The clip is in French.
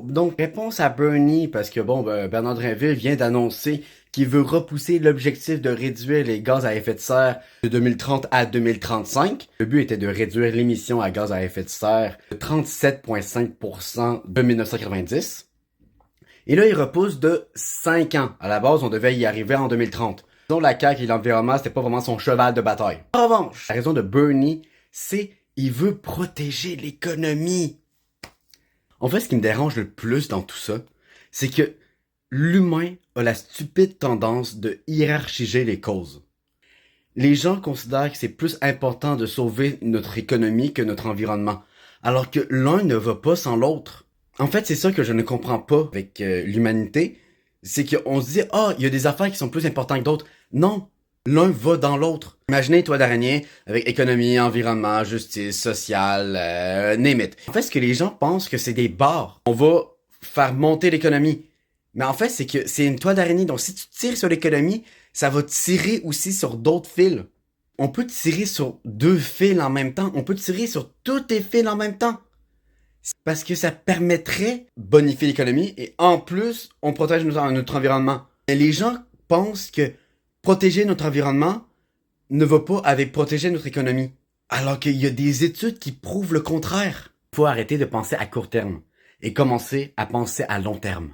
Donc, réponse à Bernie, parce que Bernard Drinville vient d'annoncer qu'il veut repousser l'objectif de réduire les gaz à effet de serre de 2030 à 2035. Le but était de réduire l'émission à gaz à effet de serre de 37,5% de 1990. Et là, il repousse de 5 ans. À la base, on devait y arriver en 2030. Disons, la CAQ et l'environnement, c'était pas vraiment son cheval de bataille. En revanche, la raison de Bernie, c'est il veut protéger l'économie. En fait, ce qui me dérange le plus dans tout ça, c'est que l'humain a la stupide tendance de hiérarchiser les causes. Les gens considèrent que c'est plus important de sauver notre économie que notre environnement, alors que l'un ne va pas sans l'autre. En fait, c'est ça que je ne comprends pas avec l'humanité, c'est qu'on se dit « Ah, il y a des affaires qui sont plus importantes que d'autres. » Non, l'un va dans l'autre. Imaginez toi d'araignée avec économie, environnement, justice, social, name it. En fait, ce que les gens pensent que c'est des barres. On va faire monter l'économie. Mais en fait, c'est que c'est une toile d'araignée. Donc, si tu tires sur l'économie, ça va tirer aussi sur d'autres fils. On peut tirer sur 2 fils en même temps. On peut tirer sur tous les fils en même temps. Parce que ça permettrait de bonifier l'économie et en plus, on protège notre environnement. Et les gens pensent que protéger notre environnement ne va pas avec protéger notre économie. Alors qu'il y a des études qui prouvent le contraire. Il faut arrêter de penser à court terme et commencer à penser à long terme.